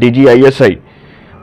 DGISI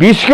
20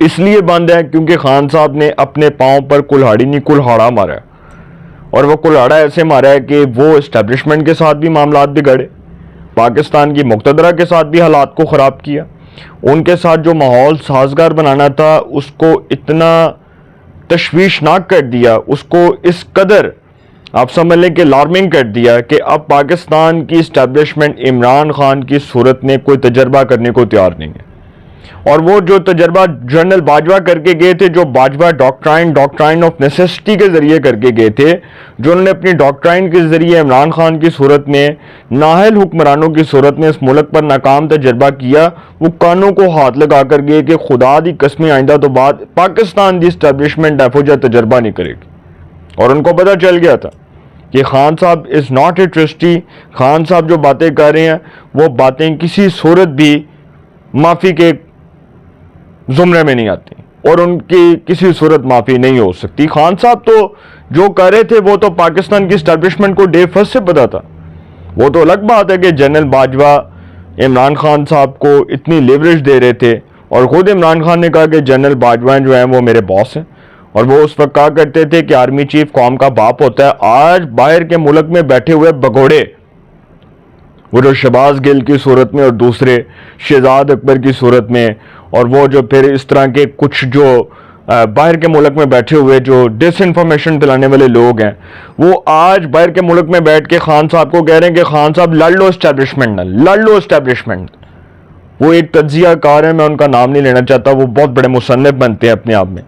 اس لیے بند ہے کیونکہ خان صاحب نے اپنے پاؤں پر کلہاڑی نہیں کلہاڑا مارا ہے، اور وہ کلہاڑا ایسے مارا ہے کہ وہ اسٹیبلشمنٹ کے ساتھ بھی معاملات بگڑے، پاکستان کی مقتدرہ کے ساتھ بھی حالات کو خراب کیا، ان کے ساتھ جو ماحول سازگار بنانا تھا اس کو اتنا تشویشناک کر دیا، اس کو اس قدر آپ سمجھ لیں کہ الارمنگ کر دیا کہ اب پاکستان کی اسٹیبلشمنٹ عمران خان کی صورت میں کوئی تجربہ کرنے کو تیار نہیں ہے۔ اور وہ جو تجربہ جنرل باجوہ کر کے گئے تھے، جو باجوہ ڈاکٹرائن آف نیسیسٹی کے ذریعے کر کے گئے تھے، جو انہوں نے اپنی ڈاکٹرائن کے ذریعے عمران خان کی صورت میں، نااہل حکمرانوں کی صورت میں اس ملک پر ناکام تجربہ کیا، وہ کانوں کو ہاتھ لگا کر گئے کہ خدا دی قسمیں آئندہ تو بعد پاکستان دی اسٹیبلشمنٹ ایفوجا تجربہ نہیں کرے گی۔ اور ان کو پتہ چل گیا تھا کہ خان صاحب is not a trustee, Khan صاحب جو باتیں کر رہے ہیں وہ باتیں کسی صورت بھی معافی کے زمرے میں نہیں آتی، اور ان کی کسی صورت معافی نہیں ہو سکتی۔ خان صاحب تو جو کر رہے تھے وہ تو پاکستان کی اسٹیبلشمنٹ کو ڈے فرسٹ سے پتا تھا۔ وہ تو الگ بات ہے کہ جنرل باجوہ عمران خان صاحب کو اتنی لیوریج دے رہے تھے، اور خود عمران خان نے کہا کہ جنرل باجوہ جو ہیں وہ میرے باس ہیں، اور وہ اس وقت کہا کرتے تھے کہ آرمی چیف قوم کا باپ ہوتا ہے۔ آج باہر کے ملک میں بیٹھے ہوئے بگوڑے، وہ جو شہباز گل کی صورت میں اور دوسرے شہزاد اکبر کی صورت میں، اور وہ جو پھر اس طرح کے کچھ جو باہر کے ملک میں بیٹھے ہوئے جو ڈس انفارمیشن پلانے والے لوگ ہیں، وہ آج باہر کے ملک میں بیٹھ کے خان صاحب کو کہہ رہے ہیں کہ خان صاحب لڑ لو اسٹیبلشمنٹ، لڑ لو اسٹیبلشمنٹ۔ وہ ایک تجزیہ کار ہے، میں ان کا نام نہیں لینا چاہتا، وہ بہت بڑے مصنف بنتے ہیں اپنے آپ میں،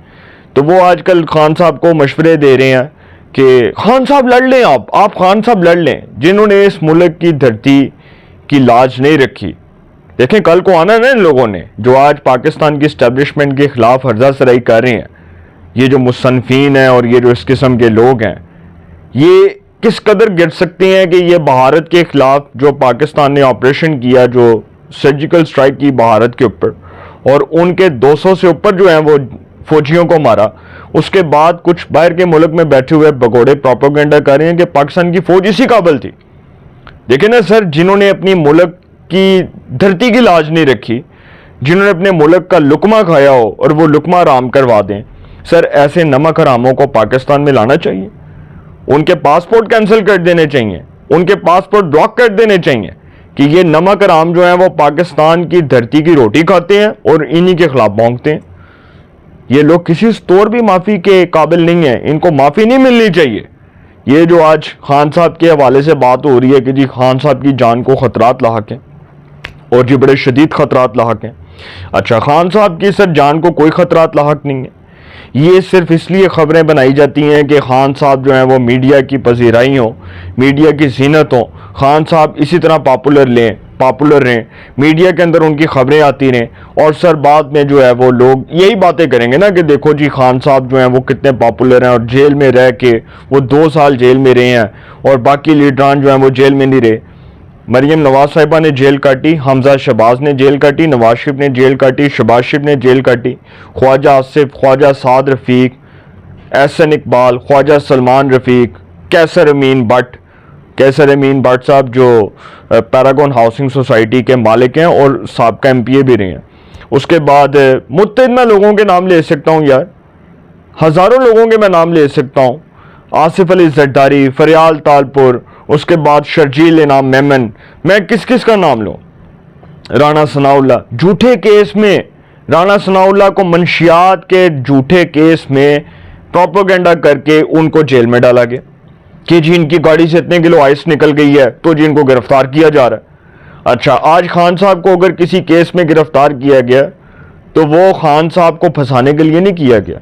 تو وہ آج کل خان صاحب کو مشورے دے رہے ہیں کہ خان صاحب لڑ لیں، آپ خان صاحب لڑ لیں، جنہوں نے اس ملک کی دھرتی کی لاج نہیں رکھی۔ دیکھیں کل کو آنا نا ان لوگوں نے جو آج پاکستان کی اسٹیبلشمنٹ کے خلاف ہرزہ سرائی کر رہے ہیں، یہ جو مصنفین ہیں اور یہ جو اس قسم کے لوگ ہیں، یہ کس قدر گر سکتے ہیں کہ یہ بھارت کے خلاف جو پاکستان نے آپریشن کیا، جو سرجیکل سٹرائک کی بھارت کے اوپر، اور ان کے 200 سے اوپر جو ہیں وہ فوجیوں کو مارا، اس کے بعد کچھ باہر کے ملک میں بیٹھے ہوئے بگوڑے پروپیگنڈا کر رہے ہیں کہ پاکستان کی فوج اسی قابل تھی۔ دیکھیں نا سر، جنہوں نے اپنی ملک کی دھرتی کی لاج نہیں رکھی، جنہوں نے اپنے ملک کا لقمہ کھایا ہو اور وہ لقمہ حرام کروا دیں، سر ایسے نمک حراموں کو پاکستان میں لانا چاہیے، ان کے پاسپورٹ کینسل کر دینے چاہیے، ان کے پاسپورٹ بلاک کر دینے چاہیے کہ یہ نمک حرام جو ہیں وہ پاکستان کی دھرتی کی روٹی کھاتے ہیں اور انہی کے خلاف بھونکتے ہیں۔ یہ لوگ کسی طور بھی معافی کے قابل نہیں ہیں، ان کو معافی نہیں ملنی چاہیے۔ یہ جو آج خان صاحب کے حوالے سے بات ہو رہی ہے کہ جی خان صاحب کی جان کو خطرات لاحق ہیں، اور جی بڑے شدید خطرات لاحق ہیں۔ اچھا، خان صاحب کی سر جان کو کوئی خطرات لاحق نہیں ہے، یہ صرف اس لیے خبریں بنائی جاتی ہیں کہ خان صاحب جو ہیں وہ میڈیا کی پذیرائی ہوں، میڈیا کی زینت ہوں، خان صاحب اسی طرح پاپولر رہیں، میڈیا کے اندر ان کی خبریں آتی رہیں، اور سر بعد میں جو ہے وہ لوگ یہی باتیں کریں گے نا کہ دیکھو جی خان صاحب جو ہیں وہ کتنے پاپولر ہیں، اور جیل میں رہ کے وہ 2 سال جیل میں رہے ہیں، اور باقی لیڈران جو ہیں وہ جیل میں نہیں رہے۔ مریم نواز صاحبہ نے جیل کاٹی، حمزہ شہباز نے جیل کاٹی، نواز شریف نے جیل کاٹی، شہباز شریف نے جیل کاٹی، خواجہ آصف، خواجہ سعد رفیق، احسن اقبال، خواجہ سلمان رفیق، کیسر امین بٹ صاحب جو پیراگون ہاؤسنگ سوسائٹی کے مالک ہیں اور سابقہ ایم پی اے بھی رہے ہیں۔ اس کے بعد متعدد میں لوگوں کے نام لے سکتا ہوں یار، ہزاروں لوگوں کے میں نام لے سکتا ہوں، آصف علی زرداری، فریال تالپور، اس کے بعد شرجیل انعام میمن، میں کس کا نام لوں؟ رانا ثناء اللہ جھوٹے کیس میں، رانا ثناء اللہ کو منشیات کے جھوٹے کیس میں پروپیگنڈا کر کے ان کو جیل میں ڈالا گیا کہ جی ان کی گاڑی سے اتنے کلو آئس نکل گئی ہے تو جی ان کو گرفتار کیا جا رہا ہے۔ اچھا، آج خان صاحب کو اگر کسی کیس میں گرفتار کیا گیا تو وہ خان صاحب کو پھنسانے کے لیے نہیں کیا گیا،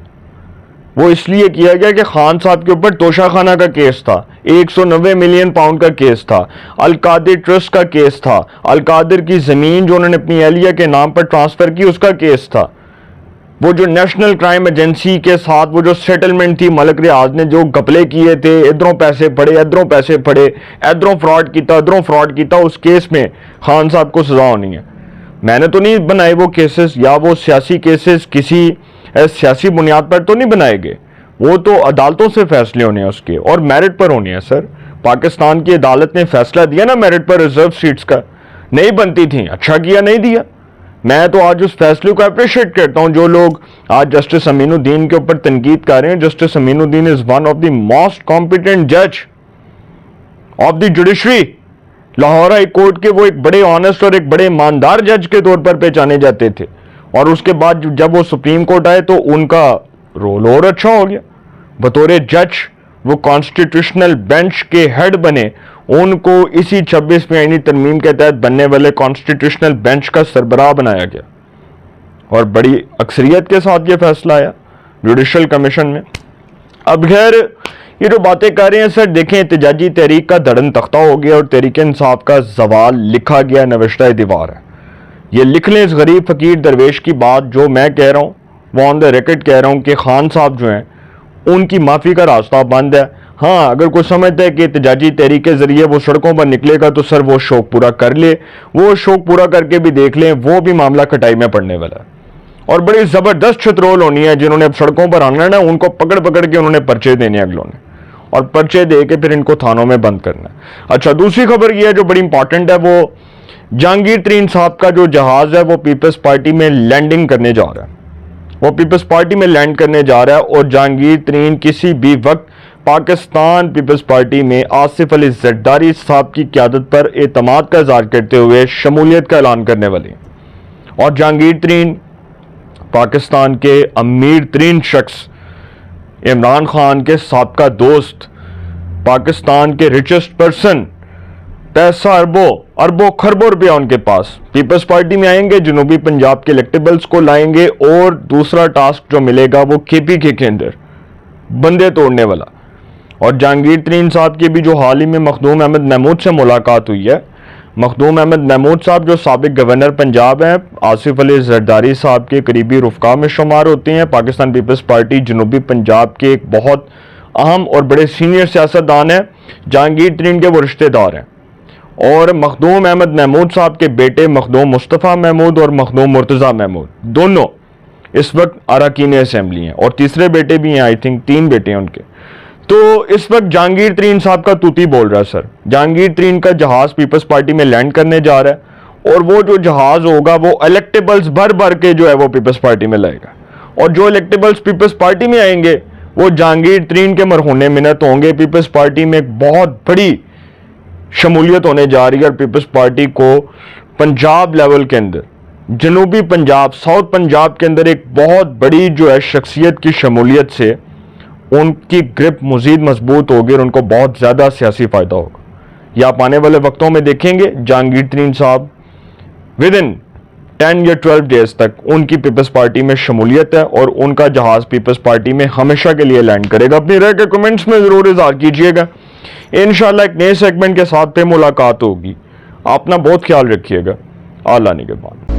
وہ اس لیے کیا گیا کہ خان صاحب کے اوپر توشہ خانہ کا کیس تھا، 190 ملین پاؤنڈ کا کیس تھا، القادر ٹرسٹ کا کیس تھا، القادر کی زمین جو انہوں نے اپنی اہلیہ کے نام پر ٹرانسفر کی اس کا کیس تھا، وہ جو نیشنل کرائم ایجنسی کے ساتھ وہ جو سیٹلمنٹ تھی، ملک ریاض نے جو گھپلے کیے تھے، ادھروں پیسے پڑے ادھروں فراڈ کیتا، اس کیس میں خان صاحب کو سزا ہونی ہے۔ میں نے تو نہیں بنائے وہ کیسز، یا وہ سیاسی کیسز کسی سیاسی بنیاد پر تو نہیں بنائے گئے، وہ تو عدالتوں سے فیصلے ہونے ہیں اس کے، اور میرٹ پر ہونے ہیں۔ سر پاکستان کی عدالت نے فیصلہ دیا نا میرٹ پر ریزرو سیٹس کا، نہیں بنتی تھیں، اچھا کیا نہیں دیا، میں تو آج اس فیصلے کو اپریشیٹ کرتا ہوں جو لوگ آج جسٹس امین الدین کے اوپر تنقید کر رہے ہیں. Justice Aminuddin is one of the most competent جج of the judiciary. Lahore high court کے وہ ایک بڑے آنےسٹ اور ایک بڑے ایماندار جج کے طور پر پہچانے جاتے تھے, اور اس کے بعد جب وہ سپریم کورٹ آئے تو ان کا رول اور اچھا ہو گیا. بطور جج وہ کانسٹیٹیوشنل بینچ کے ہیڈ بنے, ان کو اسی 26ویں آئینی ترمیم کے تحت بننے والے کانسٹیٹیوشنل بینچ کا سربراہ بنایا گیا, اور بڑی اکثریت کے ساتھ یہ فیصلہ آیا جوڈیشل کمیشن میں. اب خیر یہ جو باتیں کر رہے ہیں سر, دیکھیں احتجاجی تحریک کا دھڑن تختہ ہو گیا اور تحریک انصاف کا زوال لکھا گیا نوشتہ دیوار ہے. یہ لکھ لیں اس غریب فقیر درویش کی بات جو میں کہہ رہا ہوں, وہ آن دا ریکارڈ کہہ رہا ہوں کہ خان صاحب جو ہیں ان کی معافی کا راستہ بند ہے. ہاں اگر کوئی سمجھتا ہے کہ احتجاجی تحریک کے ذریعے وہ سڑکوں پر نکلے گا تو سر وہ شوق پورا کر لے, وہ شوق پورا کر کے بھی دیکھ لیں, وہ بھی معاملہ کٹائی میں پڑنے والا ہے. اور بڑی زبردست چھترول ہونی ہے جنہوں نے اب سڑکوں پر آنا ہے, ان کو پکڑ پکڑ کے انہوں نے پرچے دینے اگلوں نے, اور پرچے دے کے پھر ان کو تھانوں میں بند کرنا ہے. اچھا دوسری خبر یہ ہے جو بڑی امپورٹنٹ ہے, وہ جہانگیر ترین صاحب کا جو جہاز ہے وہ پیپلز پارٹی میں لینڈنگ کرنے جا رہا ہے. وہ پیپلز پارٹی میں لینڈ کرنے جا رہا ہے, اور جہانگیر ترین کسی بھی وقت پاکستان پیپلز پارٹی میں آصف علی زرداری صاحب کی قیادت پر اعتماد کا اظہار کرتے ہوئے شمولیت کا اعلان کرنے والے ہیں. اور جہانگیر ترین پاکستان کے امیر ترین شخص عمران خان کے سابقہ دوست, پاکستان کے ریچسٹ پرسن, پیسہ اربوں خربوں روپیہ ان کے پاس, پیپلز پارٹی میں آئیں گے, جنوبی پنجاب کے الیکٹیبلز کو لائیں گے, اور دوسرا ٹاسک جو ملے گا وہ KPK کے اندر بندے توڑنے والا. اور جہانگیر ترین صاحب کی بھی جو حال ہی میں مخدوم احمد محمود سے ملاقات ہوئی ہے, مخدوم احمد محمود صاحب جو سابق گورنر پنجاب ہیں, آصف علی زرداری صاحب کے قریبی رفقا میں شمار ہوتے ہیں. پاکستان پیپلز پارٹی جنوبی پنجاب کے ایک بہت اہم اور بڑے سینئر سیاستدان ہیں, جہانگیر ترین کے وہ رشتہ دار ہیں. اور مخدوم احمد محمود صاحب کے بیٹے مخدوم مصطفیٰ محمود اور مخدوم مرتضیٰ محمود دونوں اس وقت اراکین اسمبلی ہیں, اور تیسرے بیٹے بھی ہیں, آئی تھنک 3 بیٹے ہیں ان کے. تو اس وقت جہانگیر ترین صاحب کا توتی بول رہا ہے سر. جہانگیر ترین کا جہاز پیپلز پارٹی میں لینڈ کرنے جا رہا ہے, اور وہ جو جہاز ہوگا وہ الیکٹیبلز بھر کے جو ہے وہ پیپلز پارٹی میں لائے گا, اور جو الیکٹیبلز پیپلز پارٹی میں آئیں گے وہ جہانگیر ترین کے مرہون منت ہوں گے. پیپلز پارٹی میں ایک بہت بڑی شمولیت ہونے جا رہی ہے, اور پیپلز پارٹی کو پنجاب لیول کے اندر, جنوبی پنجاب, ساؤتھ پنجاب کے اندر ایک بہت بڑی جو ہے شخصیت کی شمولیت سے ان کی گرپ مزید مضبوط ہوگی, اور ان کو بہت زیادہ سیاسی فائدہ ہوگا. یہ آپ آنے والے وقتوں میں دیکھیں گے. جہانگیر ترین صاحب ودن 10 یا 12 ڈیز تک ان کی پیپلز پارٹی میں شمولیت ہے, اور ان کا جہاز پیپلز پارٹی میں ہمیشہ کے لیے لینڈ کرے گا. اپنی رائے کے کمنٹس میں ضرور اظہار کیجیے گا. انشاءاللہ ایک نئے سیگمنٹ کے ساتھ پہ ملاقات ہوگی. اپنا بہت خیال رکھیے گا. اللہ نگہبان.